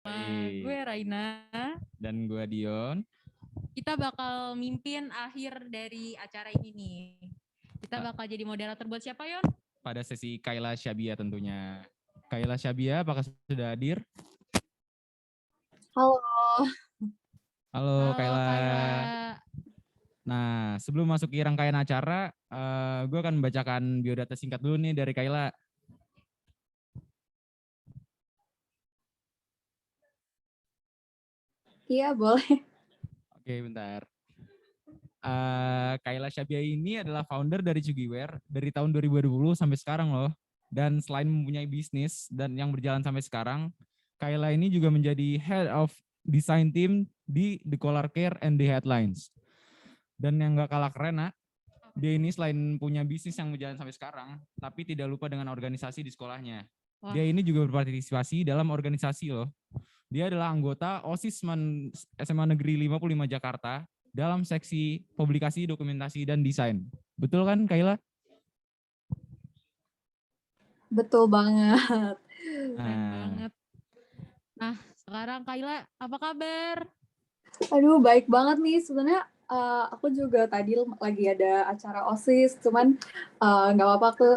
Gue Raina. Dan gue Dion. Kita bakal mimpin akhir dari acara ini nih. Kita bakal jadi moderator buat siapa, Yon? Pada sesi Kayla Syabia tentunya. Kayla Syabia, apakah sudah hadir? Halo. Halo Kayla. Kayla. Nah, sebelum masuk ke rangkaian acara, gue akan membacakan biodata singkat dulu nih dari Kayla. Iya, boleh. Oke, bentar. Kayla Syabia ini adalah founder dari Cugiware dari tahun 2020 sampai sekarang loh. Dan selain mempunyai bisnis dan yang berjalan sampai sekarang, Kayla ini juga menjadi Head of Design Team di The Color Care and the Headlines. Dan yang gak kalah keren, dia ini selain punya bisnis yang berjalan sampai sekarang, tapi tidak lupa dengan organisasi di sekolahnya. Wah. Dia ini juga berpartisipasi dalam organisasi loh. Dia adalah anggota OSIS SMA Negeri 55 Jakarta dalam seksi publikasi, dokumentasi, dan desain. Betul kan, Kayla? Betul banget. Keren banget. Nah, sekarang Kayla, apa kabar? Aduh, baik banget nih. Sebenarnya aku juga tadi lagi ada acara OSIS, cuman nggak apa-apa, aku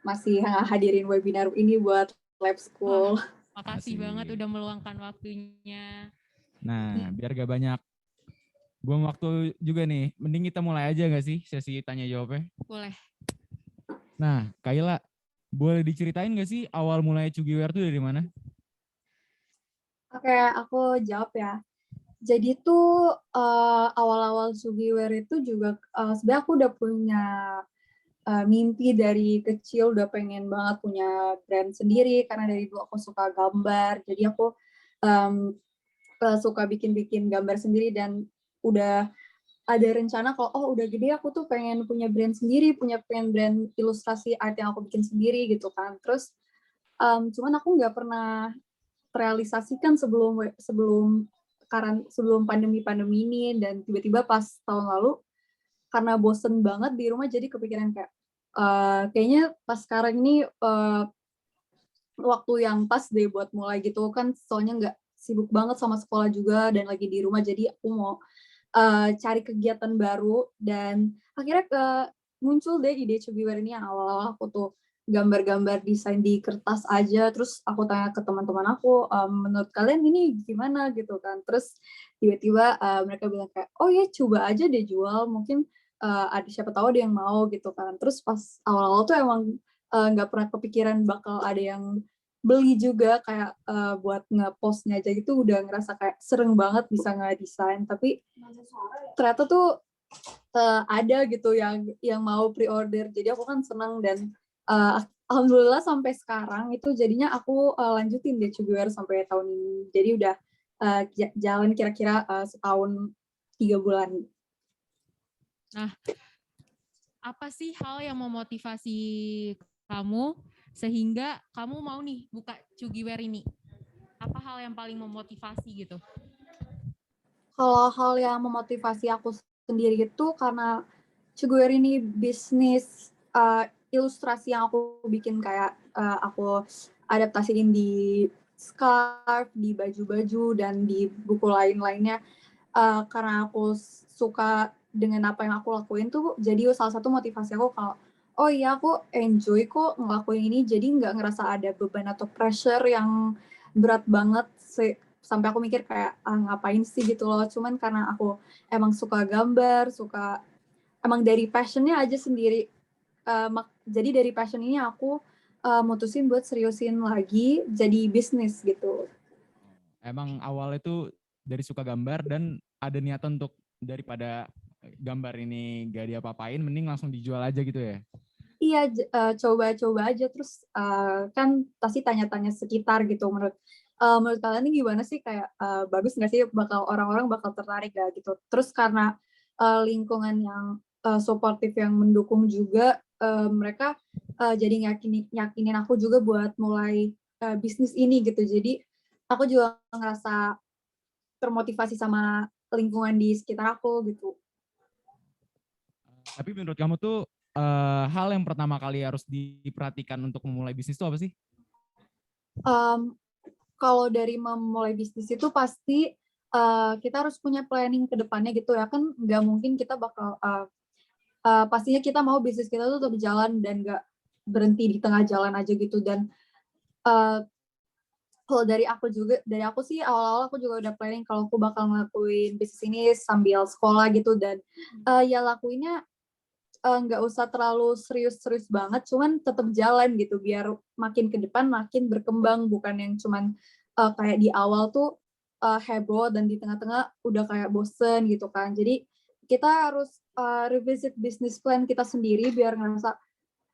masih hadirin webinar ini buat lab school. Makasih banget udah meluangkan waktunya. Nah, biar gak banyak buang waktu juga nih, mending kita mulai aja gak sih sesi tanya jawabnya? Boleh. Nah, Kayla, boleh diceritain gak sih awal mulai Cugiware itu dari mana? Oke, aku jawab ya. Jadi tuh awal-awal Cugiware itu juga sebenarnya aku udah punya mimpi dari kecil, udah pengen banget punya brand sendiri karena dari dulu aku suka gambar. Jadi aku suka bikin-bikin gambar sendiri dan udah ada rencana kalau udah gede aku tuh pengen punya brand sendiri, pengen brand ilustrasi art yang aku bikin sendiri gitu kan. Terus cuman aku nggak pernah terrealisasikan sebelum pandemi ini, dan tiba-tiba pas tahun lalu karena bosen banget di rumah jadi kepikiran kayak kayaknya pas sekarang ini waktu yang pas deh buat mulai gitu kan, soalnya nggak sibuk banget sama sekolah juga dan lagi di rumah, jadi aku mau cari kegiatan baru. Dan akhirnya muncul deh ide Cugiware ini yang awal-awal aku tuh gambar-gambar desain di kertas aja, terus aku tanya ke teman-teman aku, menurut kalian ini gimana gitu kan, terus tiba-tiba mereka bilang kayak, oh ya coba aja deh jual, mungkin ada siapa tahu ada yang mau gitu kan. Terus pas awal-awal tuh emang nggak pernah kepikiran bakal ada yang beli juga, kayak buat nge-postnya aja gitu udah ngerasa kayak sering banget bisa nge-desain, tapi ternyata tuh ada gitu yang mau pre-order, jadi aku kan senang. Dan alhamdulillah sampai sekarang itu jadinya aku lanjutin deh Cugiware sampai tahun ini, jadi udah jalan kira-kira setahun 3 bulan. Nah, apa sih hal yang memotivasi kamu sehingga kamu mau nih buka Cugiware ini? Apa hal yang paling memotivasi gitu? Kalau hal yang memotivasi aku sendiri itu karena Cugiware ini bisnis ilustrasi yang aku bikin, kayak aku adaptasiin di scarf, di baju-baju, dan di buku lain-lainnya. Karena aku suka dengan apa yang aku lakuin tuh, jadi salah satu motivasi aku kalau oh iya aku enjoy kok ngelakuin ini, jadi nggak ngerasa ada beban atau pressure yang berat banget sampai aku mikir kayak ngapain sih gitu loh. Cuman karena aku emang suka gambar, suka emang dari passionnya aja sendiri, jadi dari passion ini aku mutusin buat seriusin lagi jadi bisnis gitu. Emang awal itu dari suka gambar dan ada niatan untuk daripada gambar ini gak diapa-apain, mending langsung dijual aja gitu ya? Iya, coba-coba aja, terus kan pasti tanya-tanya sekitar gitu, menurut kalian ini gimana sih, kayak bagus nggak sih, orang-orang bakal tertarik gak gitu. Terus karena lingkungan yang suportif yang mendukung juga, mereka jadi yakinin aku juga buat mulai bisnis ini gitu. Jadi aku juga ngerasa termotivasi sama lingkungan di sekitar aku gitu. Tapi menurut kamu tuh hal yang pertama kali harus diperhatikan untuk memulai bisnis itu apa sih? Kalau dari memulai bisnis itu pasti kita harus punya planning ke depannya gitu ya, kan nggak mungkin kita bakal pastinya kita mau bisnis kita tuh tetap jalan dan nggak berhenti di tengah jalan aja gitu. Dan uh, kalau dari aku sih awal-awal aku juga udah planning kalau aku bakal ngelakuin bisnis ini sambil sekolah gitu. Dan ya lakuinnya nggak usah terlalu serius-serius banget, cuman tetap jalan gitu biar makin ke depan makin berkembang, bukan yang cuman kayak di awal tuh heboh dan di tengah-tengah udah kayak bosen gitu kan. Jadi kita harus revisit business plan kita sendiri biar ngerasa,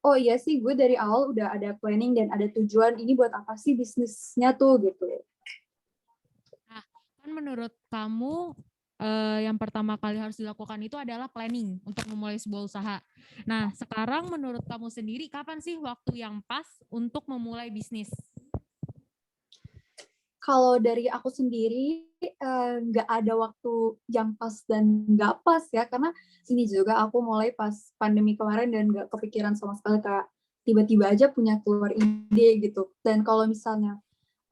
oh iya sih gue dari awal udah ada planning dan ada tujuan ini buat apa sih bisnisnya tuh gitu. Nah, kan menurut kamu yang pertama kali harus dilakukan itu adalah planning untuk memulai sebuah usaha. Nah, sekarang menurut kamu sendiri kapan sih waktu yang pas untuk memulai bisnis? Kalau dari aku sendiri nggak ada waktu yang pas dan nggak pas ya, karena ini juga aku mulai pas pandemi kemarin dan nggak kepikiran sama sekali, kayak tiba-tiba aja punya keluar ide gitu. Dan kalau misalnya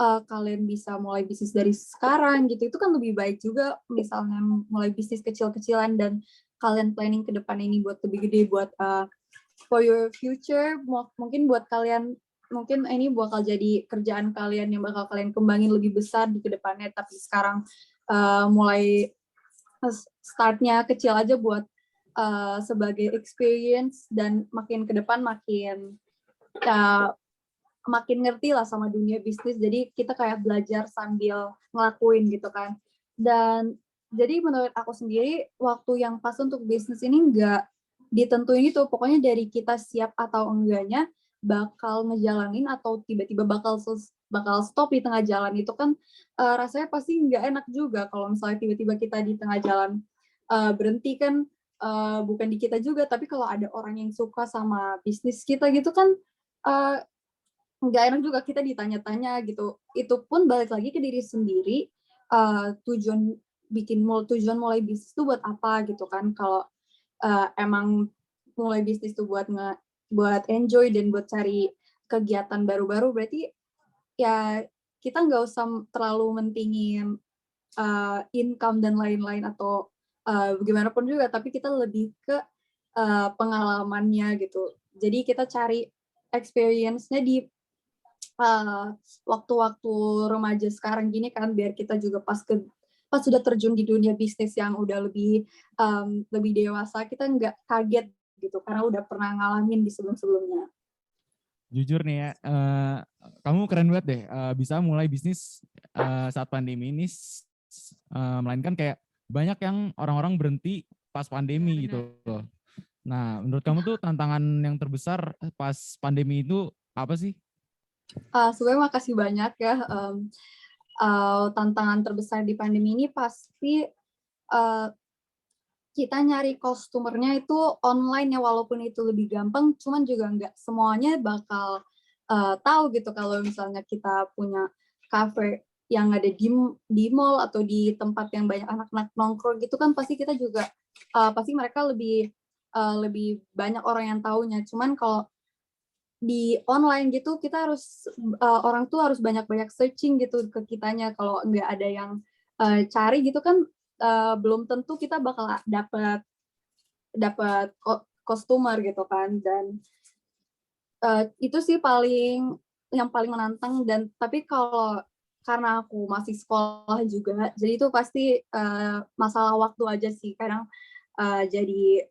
kalian bisa mulai bisnis dari sekarang gitu, itu kan lebih baik juga. Misalnya mulai bisnis kecil-kecilan dan kalian planning ke depan ini buat lebih gede, buat for your future, mungkin buat kalian, mungkin ini bakal jadi kerjaan kalian yang bakal kalian kembangin lebih besar di kedepannya. Tapi sekarang mulai startnya kecil aja buat sebagai experience, dan makin ke depan makin ngerti lah sama dunia bisnis. Jadi kita kayak belajar sambil ngelakuin gitu kan. Dan jadi menurut aku sendiri waktu yang pas untuk bisnis ini nggak ditentuin itu. Pokoknya dari kita siap atau enggaknya bakal ngejalanin atau tiba-tiba bakal stop di tengah jalan, itu kan rasanya pasti nggak enak juga kalau misalnya tiba-tiba kita di tengah jalan berhenti kan. Bukan di kita juga, tapi kalau ada orang yang suka sama bisnis kita gitu kan uh, nggak enak juga kita ditanya-tanya gitu. Itu pun balik lagi ke diri sendiri, tujuan tujuan mulai bisnis itu buat apa gitu kan. Kalau emang mulai bisnis itu buat enjoy dan buat cari kegiatan baru-baru, berarti ya kita nggak usah terlalu mentingin income dan lain-lain atau gimana pun juga, tapi kita lebih ke pengalamannya gitu. Jadi kita cari experience-nya di waktu-waktu remaja sekarang gini kan, biar kita juga pas sudah terjun di dunia bisnis yang udah lebih dewasa, kita nggak kaget gitu karena udah pernah ngalamin di sebelum-sebelumnya. Jujur nih ya, kamu keren banget deh, bisa mulai bisnis saat pandemi ini, melainkan kayak banyak yang orang-orang berhenti pas pandemi gitu loh. Nah, menurut kamu tuh tantangan yang terbesar pas pandemi itu apa sih? Sebenarnya makasih banyak ya. Tantangan terbesar di pandemi ini pasti kita nyari customer-nya itu online ya, walaupun itu lebih gampang, cuman juga nggak semuanya bakal tahu gitu kalau misalnya kita punya cafe yang ada di mall atau di tempat yang banyak anak-anak nongkrong gitu kan, pasti kita juga pasti mereka lebih banyak orang yang taunya. Cuman kalau di online gitu kita harus orang tuh harus banyak-banyak searching gitu ke kitanya. Kalau nggak ada yang cari gitu kan, belum tentu kita bakal dapat customer gitu kan. Dan itu sih yang paling menantang. Dan tapi karena aku masih sekolah juga, jadi itu pasti masalah waktu aja sih. Kadang jadi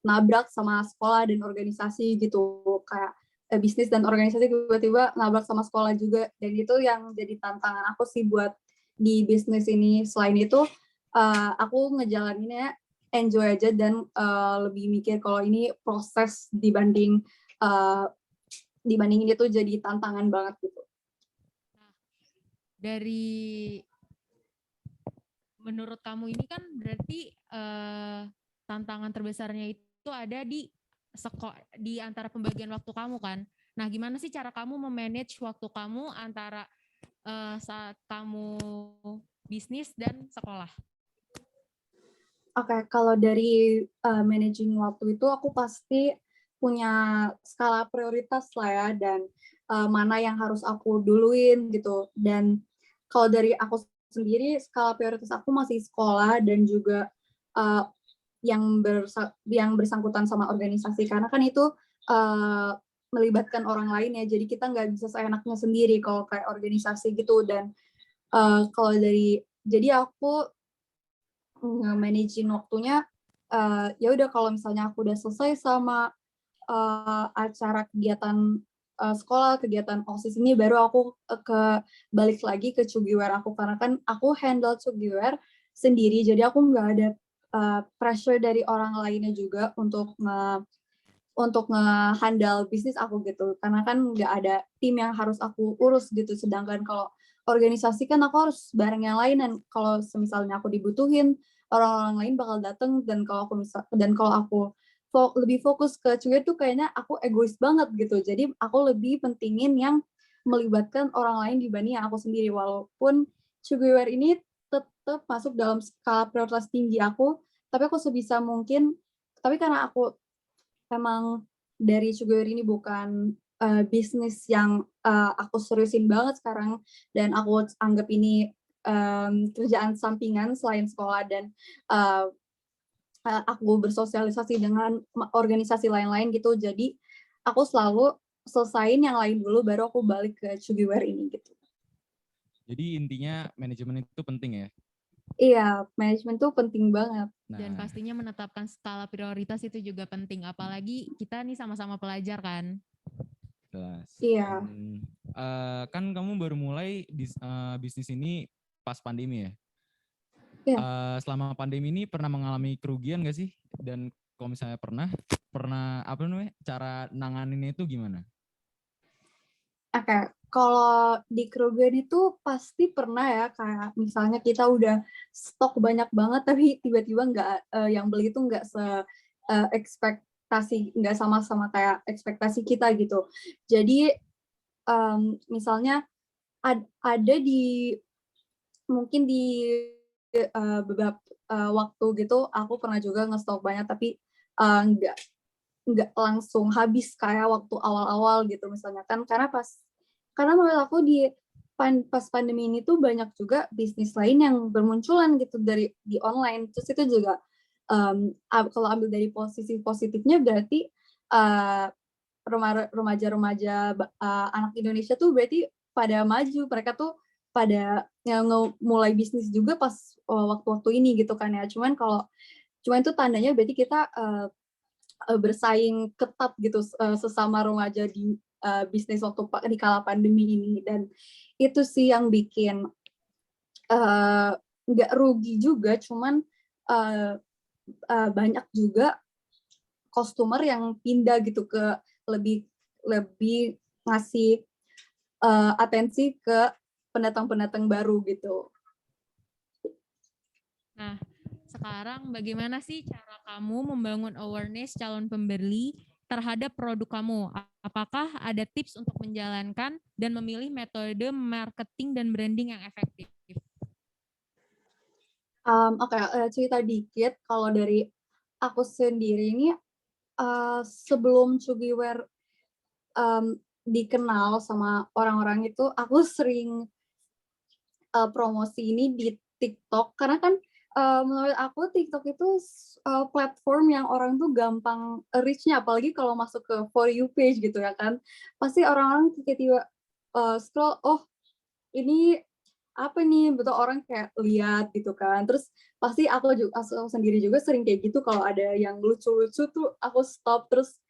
nabrak sama sekolah dan organisasi gitu, kayak bisnis dan organisasi tiba-tiba nabrak sama sekolah juga. Dan itu yang jadi tantangan aku sih buat di bisnis ini. Selain itu aku ngejalaninnya enjoy aja dan lebih mikir kalau ini proses dibandingin itu jadi tantangan banget gitu. Dari menurut kamu ini kan berarti tantangan terbesarnya itu ada di antara pembagian waktu kamu kan. Nah, gimana sih cara kamu memanage waktu kamu antara saat kamu bisnis dan sekolah? Oke, kalau dari managing waktu itu aku pasti punya skala prioritas lah ya, dan mana yang harus aku duluin gitu. Dan kalau dari aku sendiri, skala prioritas aku masih sekolah dan juga yang bersangkutan sama organisasi, karena kan itu melibatkan orang lain ya, jadi kita nggak bisa seenaknya sendiri kalau kayak organisasi gitu. Dan jadi aku nge-managing waktunya, ya udah kalau misalnya aku udah selesai sama acara kegiatan sekolah, kegiatan OSIS ini, baru aku balik lagi ke Cugiware aku, karena kan aku handle Cugiware sendiri, jadi aku nggak ada pressure dari orang lainnya juga untuk nge-handle bisnis aku gitu, karena kan nggak ada tim yang harus aku urus gitu. Sedangkan kalau organisasi kan aku harus bareng yang lain, dan kalau misalnya aku dibutuhin, orang-orang lain bakal datang. Dan kalau aku lebih fokus ke cuy tuh kayaknya aku egois banget gitu, jadi aku lebih pentingin yang melibatkan orang lain dibanding yang aku sendiri. Walaupun Cugiware ini tetap masuk dalam skala prioritas tinggi aku, tapi aku sebisa mungkin, tapi karena aku emang dari Cugiware ini bukan bisnis yang aku seriusin banget sekarang, dan aku anggap ini kerjaan sampingan selain sekolah, dan aku bersosialisasi dengan organisasi lain-lain gitu. Jadi aku selalu selesain yang lain dulu, baru aku balik ke Cugiware ini gitu. Jadi intinya manajemen itu penting ya? Iya, manajemen tuh penting banget. Dan Nah, pastinya menetapkan skala prioritas itu juga penting. Apalagi kita nih sama-sama pelajar kan. jelas. Iya. Kan kamu baru mulai bisnis ini pas pandemi ya? Iya. Selama pandemi ini pernah mengalami kerugian nggak sih? Dan kalau misalnya pernah apa namanya? Cara nanganinnya itu gimana? Oke, kalau di kerugian itu pasti pernah ya, kayak misalnya kita udah stok banyak banget, tapi tiba-tiba yang beli itu nggak ekspektasi, nggak sama-sama kayak ekspektasi kita gitu. Jadi misalnya ada mungkin di beberapa waktu gitu, aku pernah juga ngestok banyak, tapi nggak langsung habis kayak waktu awal-awal gitu misalnya kan, karena menurut aku pas pandemi ini tuh banyak juga bisnis lain yang bermunculan gitu di online. Terus itu juga kalau ambil dari posisi positifnya, berarti remaja-remaja anak Indonesia tuh berarti pada maju, mereka tuh pada yang mulai bisnis juga pas waktu-waktu ini gitu kan ya. Cuman itu tandanya berarti kita bersaing ketat gitu sesama remaja di bisnis waktu di kala pandemi ini. Dan itu sih yang bikin nggak rugi juga, cuman banyak juga customer yang pindah gitu ke lebih ngasih atensi ke pendatang-pendatang baru gitu. Nah, sekarang bagaimana sih cara kamu membangun awareness calon pembeli terhadap produk kamu? Apakah ada tips untuk menjalankan dan memilih metode marketing dan branding yang efektif? Oke, cerita dikit. Kalau dari aku sendiri ini, sebelum Cugiware dikenal sama orang-orang itu, aku sering promosi ini di TikTok, karena kan menurut aku TikTok itu platform yang orang tuh gampang reach-nya, apalagi kalau masuk ke For You page gitu ya kan. Pasti orang-orang tiba-tiba scroll, oh ini apa nih, betul, orang kayak lihat gitu kan. Terus pasti aku sendiri juga sering kayak gitu, kalau ada yang lucu-lucu tuh aku stop terus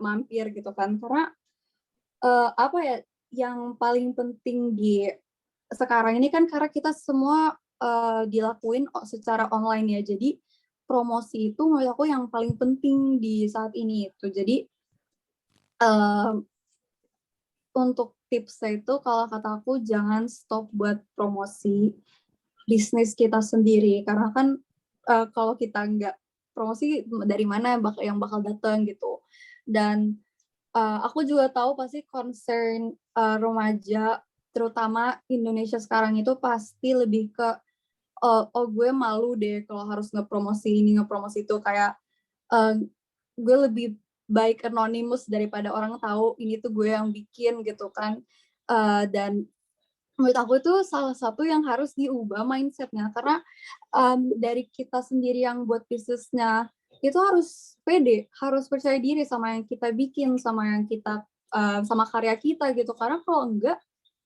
mampir gitu kan. Karena apa ya, yang paling penting di sekarang ini kan, karena kita semua dilakuin secara online ya, jadi promosi itu menurut aku yang paling penting di saat ini itu. Jadi untuk tipsnya itu, kalau kata aku, jangan stop buat promosi bisnis kita sendiri, karena kan kalau kita nggak promosi, dari mana yang bakal datang gitu. Dan aku juga tahu pasti concern remaja, terutama Indonesia sekarang itu, pasti lebih ke oh gue malu deh kalau harus ngepromosi ini, ngepromosi itu, kayak gue lebih baik anonymous daripada orang tahu ini tuh gue yang bikin gitu kan. Dan menurut aku itu salah satu yang harus diubah mindset-nya karena dari kita sendiri yang buat bisnisnya itu harus pede, harus percaya diri sama yang kita bikin, sama yang kita sama karya kita gitu. Karena kalau enggak,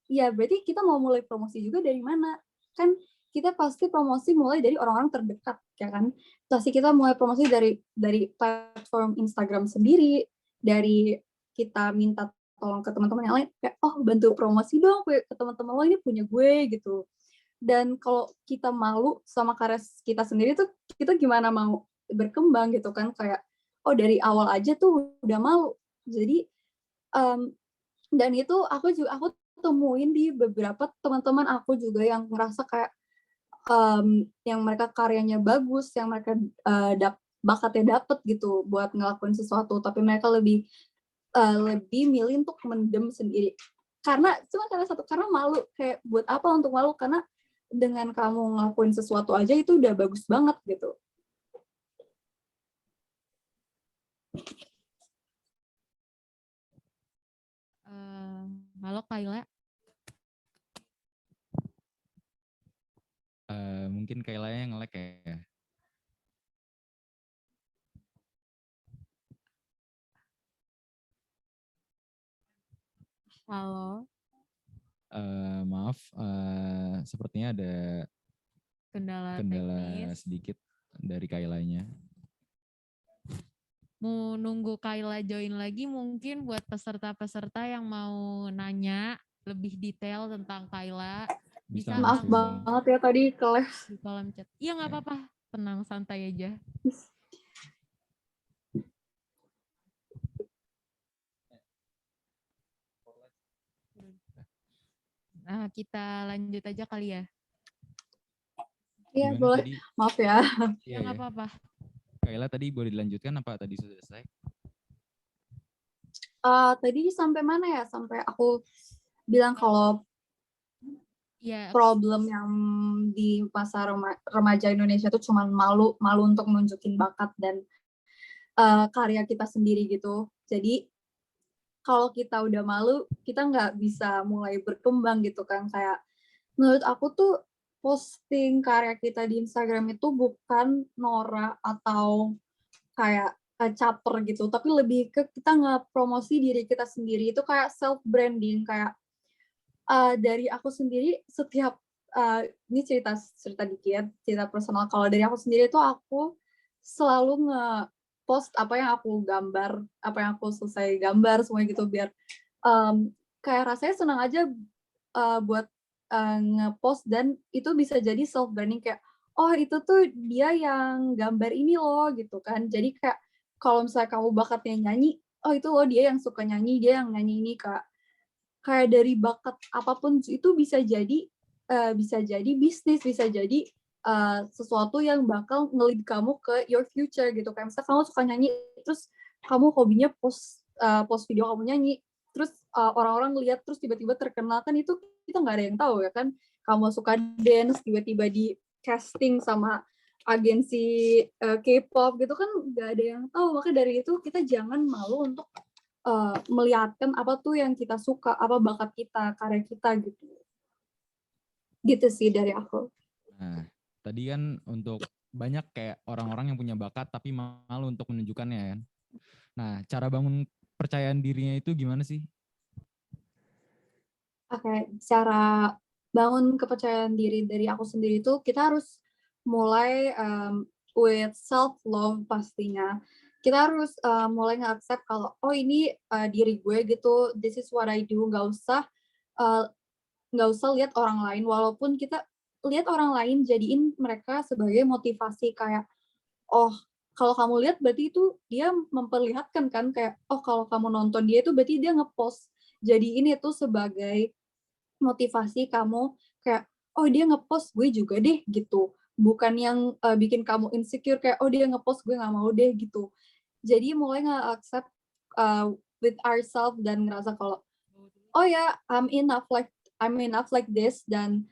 ya berarti kita mau mulai promosi juga dari mana? Kan kita pasti promosi mulai dari orang-orang terdekat, ya kan? Pasti kita mulai promosi dari platform Instagram sendiri, dari kita minta tolong ke teman-teman yang lain, kayak, oh bantu promosi dong ke teman-teman lo, ini punya gue gitu. Dan kalau kita malu sama karya kita sendiri tuh, kita gimana mau berkembang gitu kan, kayak, oh dari awal aja tuh udah malu. Jadi, dan itu aku temuin di beberapa teman-teman aku juga yang ngerasa kayak, yang mereka karyanya bagus, yang mereka bakatnya dapet gitu buat ngelakuin sesuatu, tapi mereka lebih milih untuk mendem sendiri. Karena malu, kayak buat apa untuk malu, karena dengan kamu ngelakuin sesuatu aja itu udah bagus banget gitu. Halo Kayla. Mungkin Kaylanya yang nge-lag ya. Halo. Maaf, sepertinya ada Kendala teknis. sedikit dari Kaylanya. Mau nunggu Kayla join lagi mungkin buat peserta-peserta yang mau nanya lebih detail tentang Kayla. Bisa Maaf banget ya tadi keles di kolom chat. Iya nggak apa-apa, tenang santai aja. Nah, kita lanjut aja kali ya. Iya boleh, tadi? Maaf ya. Iya nggak apa-apa. Kayla tadi boleh dilanjutkan apa tadi sudah selesai? Tadi sampai mana ya? Sampai aku bilang kalau problem yang di masa remaja Indonesia itu cuma malu untuk nunjukin bakat dan karya kita sendiri gitu. Jadi kalau kita udah malu, kita nggak bisa mulai berkembang gitu kan. Kayak menurut aku tuh posting karya kita di Instagram itu bukan norak atau kayak caper gitu, tapi lebih ke kita nge-promosi diri kita sendiri. Itu kayak self branding, kayak dari aku sendiri setiap ini cerita dikit, cerita personal. Kalau dari aku sendiri tuh aku selalu nge-post apa yang aku gambar, apa yang aku selesai gambar semua gitu, biar kayak rasanya senang aja buat nge-post, dan itu bisa jadi self branding, kayak oh itu tuh dia yang gambar ini loh gitu kan. Jadi kayak kalau misalnya kamu bakatnya nyanyi, oh itu loh dia yang suka nyanyi, dia yang nyanyi ini, Kak. Kayak dari bakat apapun itu bisa jadi bisnis, bisa jadi sesuatu yang bakal nge-lead kamu ke your future gitu. Kayak misalnya kamu suka nyanyi, terus kamu hobinya post video kamu nyanyi, terus orang-orang lihat terus tiba-tiba terkenal, kan itu kita nggak ada yang tahu ya kan. Kamu suka dance, tiba-tiba di casting sama agensi K-pop gitu kan, nggak ada yang tahu. Maka dari itu kita jangan malu untuk melihatkan apa tuh yang kita suka, apa bakat kita, karya kita gitu. Gitu sih dari aku. Nah, tadi kan untuk banyak kayak orang-orang yang punya bakat tapi malu untuk menunjukkannya kan. Nah, cara bangun percayaan dirinya itu gimana sih? Oke, cara bangun kepercayaan diri dari aku sendiri itu kita harus mulai with self love pastinya. Kita harus mulai nge-accept kalau oh ini diri gue gitu, this is what I do. Nggak usah lihat orang lain, walaupun kita lihat orang lain jadiin mereka sebagai motivasi, kayak oh kalau kamu lihat berarti itu dia memperlihatkan kan, kayak oh kalau kamu nonton dia itu berarti dia ngepost, jadiin itu sebagai motivasi kamu, kayak oh dia ngepost gue juga deh gitu, bukan yang bikin kamu insecure kayak oh dia ngepost gue nggak mau deh gitu. Jadi mulai nge-accept with ourselves dan ngerasa kalau oh ya I'm enough like this, dan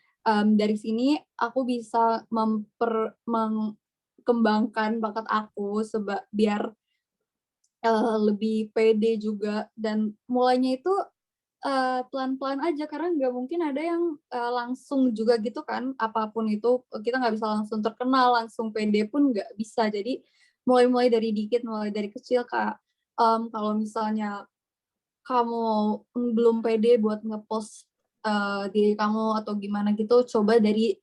dari sini aku bisa mengembangkan bakat aku biar lebih pede juga, dan mulainya itu pelan-pelan aja karena nggak mungkin ada yang langsung juga gitu kan, apapun itu kita nggak bisa langsung terkenal, langsung pede pun nggak bisa. Jadi mulai dari dikit, mulai dari kecil, Kak. Kalau misalnya kamu belum pede buat ngepost diri kamu atau gimana gitu, coba dari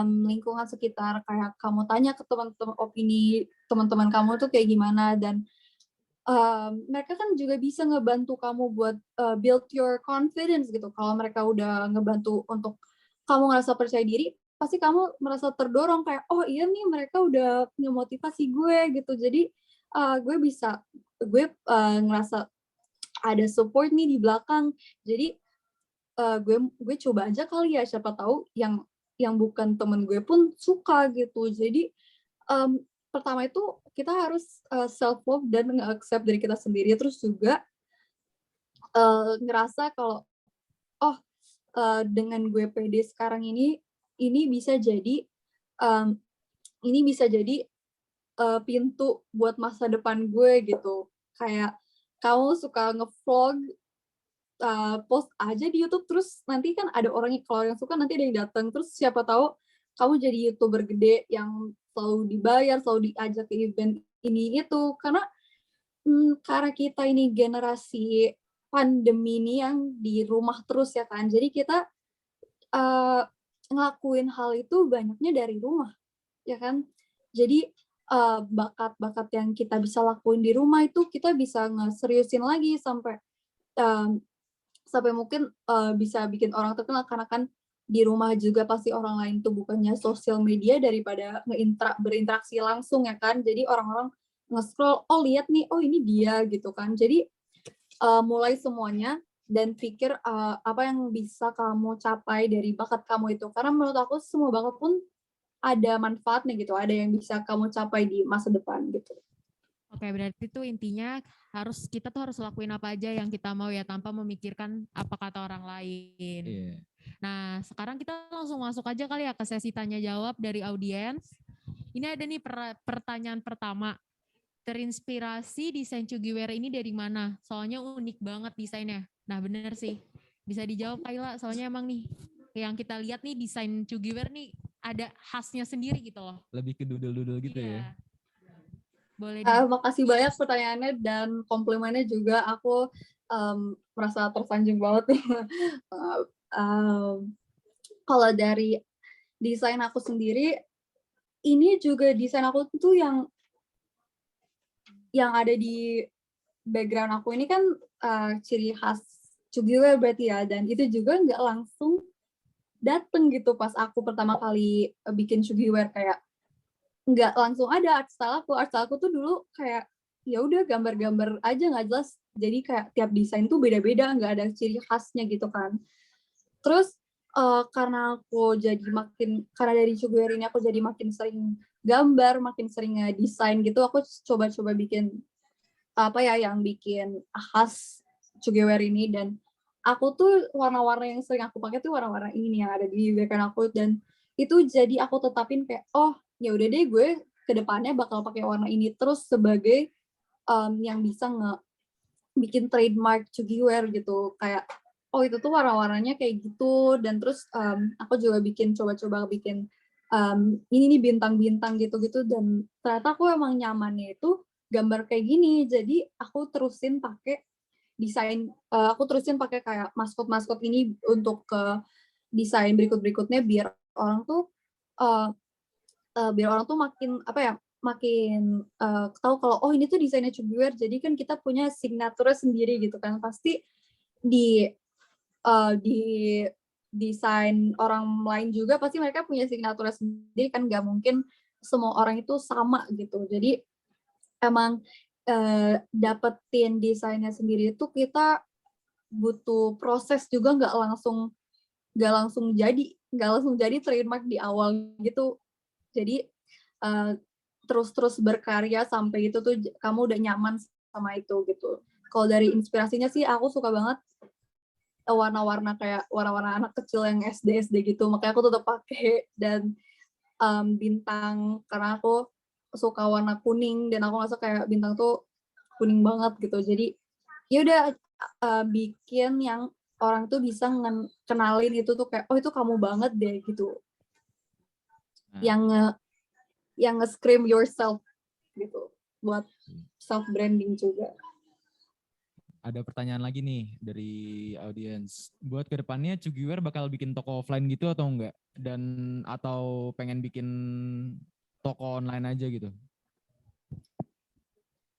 lingkungan sekitar, kayak kamu tanya ke teman-teman, opini teman-teman kamu tuh kayak gimana, dan mereka kan juga bisa ngebantu kamu buat build your confidence gitu. Kalau mereka udah ngebantu untuk kamu ngerasa percaya diri, pasti kamu merasa terdorong kayak, oh iya nih mereka udah ngemotivasi gue gitu. Jadi gue ngerasa ada support nih di belakang. Jadi gue coba aja kali ya, siapa tahu yang bukan temen gue pun suka gitu. Jadi pertama itu kita harus self love dan nge-accept diri kita sendiri, terus juga ngerasa kalau oh dengan gue pede sekarang ini bisa jadi um, ini bisa jadi pintu buat masa depan gue gitu. Kayak kamu suka ngevlog, post aja di YouTube, terus nanti kan ada orang yang, kalau yang suka nanti ada yang datang, terus siapa tahu kamu jadi YouTuber gede yang selalu dibayar, selalu diajak ke event ini itu. Karena kita ini generasi pandemi ini yang di rumah terus ya kan, jadi kita ngelakuin hal itu banyaknya dari rumah, ya kan. Jadi bakat-bakat yang kita bisa lakuin di rumah itu kita bisa ngeseriusin lagi sampai mmm, sampai mungkin bisa bikin orang terkenal, karena kan di rumah juga pasti orang lain tuh bukannya sosial media daripada berinteraksi langsung ya kan. Jadi orang-orang nge-scroll, "Oh lihat nih, oh ini dia," gitu kan. Jadi mulai semuanya dan pikir apa yang bisa kamu capai dari bakat kamu itu. Karena menurut aku semua bakat pun ada manfaatnya gitu, ada yang bisa kamu capai di masa depan gitu. Oke, berarti tuh intinya kita tuh harus lakuin apa aja yang kita mau ya, tanpa memikirkan apa kata orang lain. Iya. Nah, sekarang kita langsung masuk aja kali ya ke sesi tanya jawab dari audiens. Ini ada nih pertanyaan pertama. Terinspirasi desain Chugiwear ini dari mana? Soalnya unik banget desainnya. Nah, bener sih. Bisa dijawab Kayla, soalnya emang nih yang kita lihat nih desain Chugiwear nih ada khasnya sendiri gitu loh. Lebih ke doodle-doodle gitu ya. Boleh Makasih banyak pertanyaannya dan komplimennya juga, aku merasa tersanjung banget nih. Kalau dari desain aku sendiri, ini juga desain aku tuh yang ada di background aku ini kan ciri khas Chugiwear berarti ya, dan itu juga nggak langsung dateng gitu pas aku pertama kali bikin Chugiwear, kayak nggak langsung ada art style aku tuh dulu kayak ya udah gambar-gambar aja nggak jelas, jadi kayak tiap desain tuh beda-beda, nggak ada ciri khasnya gitu kan. Terus karena dari Chugiwear ini aku jadi makin sering gambar, makin sering ngedesain gitu, aku coba-coba bikin apa ya yang bikin khas Chugiwear ini, dan aku tuh warna-warna yang sering aku pakai tuh warna-warna ini yang ada di background aku, dan itu jadi aku tetapin kayak, oh ya udah deh gue kedepannya bakal pakai warna ini terus sebagai yang bisa bikin trademark Chugiwear gitu, kayak oh itu tuh warna-warnanya kayak gitu. Dan terus aku juga coba-coba bikin ini nih bintang-bintang gitu-gitu, dan ternyata aku emang nyamannya itu gambar kayak gini, jadi aku terusin pakai kayak maskot-maskot ini untuk ke desain berikut-berikutnya, biar orang tuh makin apa ya, makin tahu kalau oh ini tuh desainnya Chugiwear, jadi kan kita punya signature sendiri gitu kan. Pasti di di desain orang lain juga pasti mereka punya signature sendiri kan, nggak mungkin semua orang itu sama gitu. Jadi emang dapetin desainnya sendiri itu kita butuh proses juga, nggak langsung jadi trademark di awal gitu. Jadi terus berkarya sampai itu tuh kamu udah nyaman sama itu gitu. Kalau dari inspirasinya sih aku suka banget warna-warna kayak warna-warna anak kecil yang SD gitu, makanya aku tetap pakai. Dan bintang, karena aku suka warna kuning dan aku ngerasa kayak bintang tuh kuning banget gitu. Jadi ya udah bikin yang orang tuh bisa kenalin itu tuh kayak, oh itu kamu banget deh gitu. Nah, Yang nge-scream yourself gitu buat self branding juga. ada pertanyaan lagi nih dari audiens. Buat kedepannya Cugiware bakal bikin toko offline gitu atau enggak? Dan atau pengen bikin toko online aja gitu?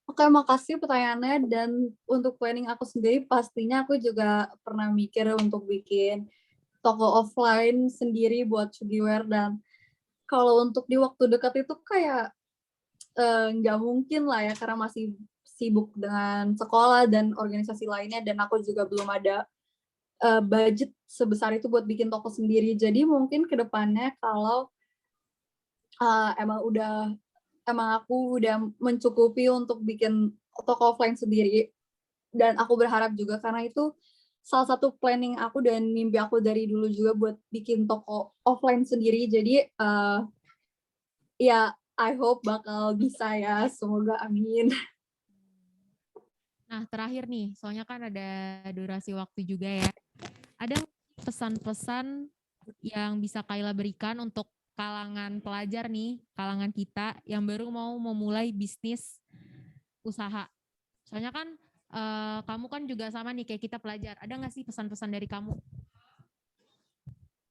Oke, makasih pertanyaannya. Dan untuk planning aku sendiri, pastinya aku juga pernah mikir untuk bikin toko offline sendiri buat Sugiware. Dan kalau untuk di waktu dekat itu kayak nggak mungkin lah ya, karena masih sibuk dengan sekolah dan organisasi lainnya, dan aku juga belum ada budget sebesar itu buat bikin toko sendiri. Jadi mungkin ke depannya kalau emang aku udah mencukupi untuk bikin toko offline sendiri, dan aku berharap juga karena itu salah satu planning aku dan mimpi aku dari dulu juga buat bikin toko offline sendiri. Jadi ya I hope bakal bisa ya, semoga amin. Nah, terakhir nih, soalnya kan ada durasi waktu juga ya. Ada pesan-pesan yang bisa Kayla berikan untuk kalangan pelajar nih, kalangan kita yang baru mau memulai bisnis usaha. Soalnya kan kamu kan juga sama nih kayak kita pelajar. Ada nggak sih pesan-pesan dari kamu?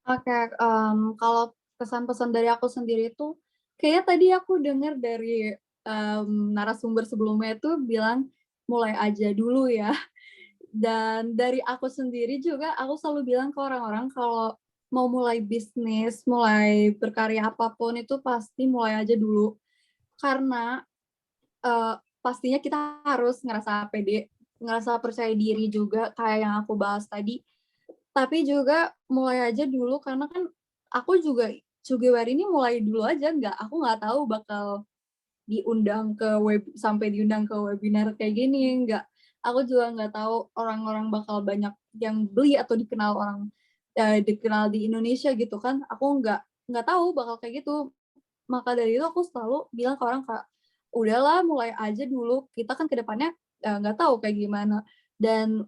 Oke, kalau pesan-pesan dari aku sendiri itu, kayaknya tadi aku dengar dari narasumber sebelumnya itu bilang mulai aja dulu ya. Dan dari aku sendiri juga, aku selalu bilang ke orang-orang kalau mau mulai bisnis, mulai berkarya apapun itu pasti mulai aja dulu. Karena pastinya kita harus ngerasa pede, ngerasa percaya diri juga kayak yang aku bahas tadi. Tapi juga mulai aja dulu karena kan aku juga Sugiware ini mulai dulu aja, aku nggak tahu bakal sampai diundang ke webinar kayak gini, nggak. Aku juga nggak tahu orang-orang bakal banyak yang beli atau dikenal di Indonesia gitu kan. Aku nggak tahu bakal kayak gitu. Maka dari itu aku selalu bilang ke orang kayak, udahlah mulai aja dulu. Kita kan kedepannya nggak tahu kayak gimana. Dan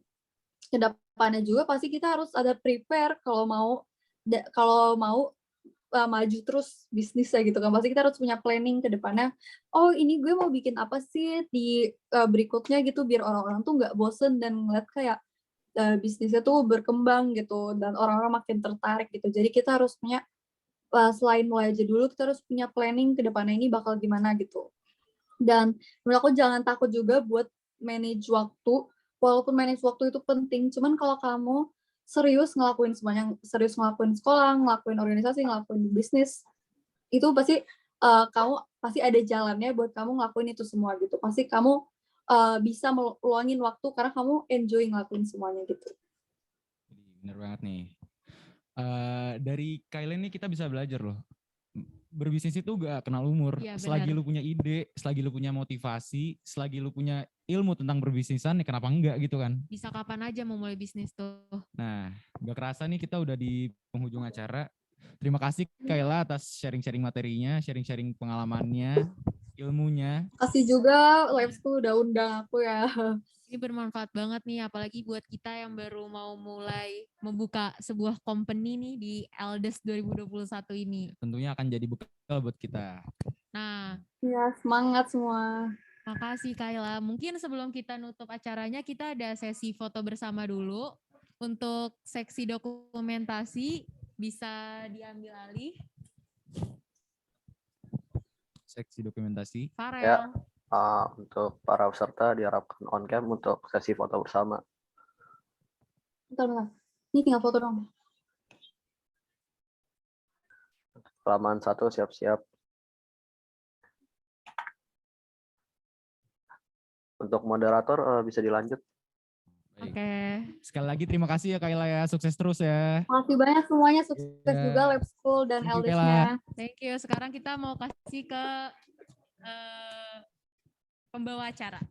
kedepannya juga pasti kita harus ada prepare kalau mau maju terus bisnisnya gitu kan. Pasti kita harus punya planning ke depannya. Oh ini gue mau bikin apa sih di berikutnya gitu, biar orang-orang tuh nggak bosen dan ngeliat kayak bisnisnya tuh berkembang gitu dan orang-orang makin tertarik gitu. Jadi kita harus punya selain mulai aja dulu, kita harus punya planning ke depannya ini bakal gimana gitu. Dan menurut aku jangan takut juga buat manage waktu, walaupun manage waktu itu penting, cuman kalau kamu serius ngelakuin semuanya, serius ngelakuin sekolah, ngelakuin organisasi, ngelakuin bisnis, itu pasti kamu pasti ada jalannya buat kamu ngelakuin itu semua gitu. Pasti kamu bisa meluangin waktu karena kamu enjoy ngelakuin semuanya gitu. Bener banget nih. Dari Kayla ini kita bisa belajar loh. Berbisnis itu gak kenal umur. Iya, Selagi benar. lu punya ide, selagi lu punya motivasi, selagi lu punya ilmu tentang berbisnisan, ya kenapa enggak gitu kan? Bisa kapan aja mau mulai bisnis tuh. Nah, gak kerasa nih kita udah di penghujung acara. Terima kasih Kayla atas sharing-sharing materinya, sharing-sharing pengalamannya, ilmunya. Kasih juga Lab School udah undang aku ya. Ini bermanfaat banget nih, apalagi buat kita yang baru mau mulai membuka sebuah company nih di LDES 2021 ini. Tentunya akan jadi bekal buat kita. Nah, Ya, semangat semua. makasih Kayla. Mungkin sebelum kita nutup acaranya, kita ada sesi foto bersama dulu. Untuk seksi dokumentasi, bisa diambil alih. Seksi dokumentasi. Farel. Ya, untuk para peserta diharapkan on cam untuk sesi foto bersama. Bentar. Ini tinggal foto dong. Halaman 1 siap-siap. Untuk moderator bisa dilanjut. Baik. Oke. Sekali lagi terima kasih ya Kayla ya, sukses terus ya. Makasih banyak semuanya, sukses Ya. juga Lab School dan Thank you, LDS-nya. Thank you. Sekarang kita mau kasih ke pembawa acara.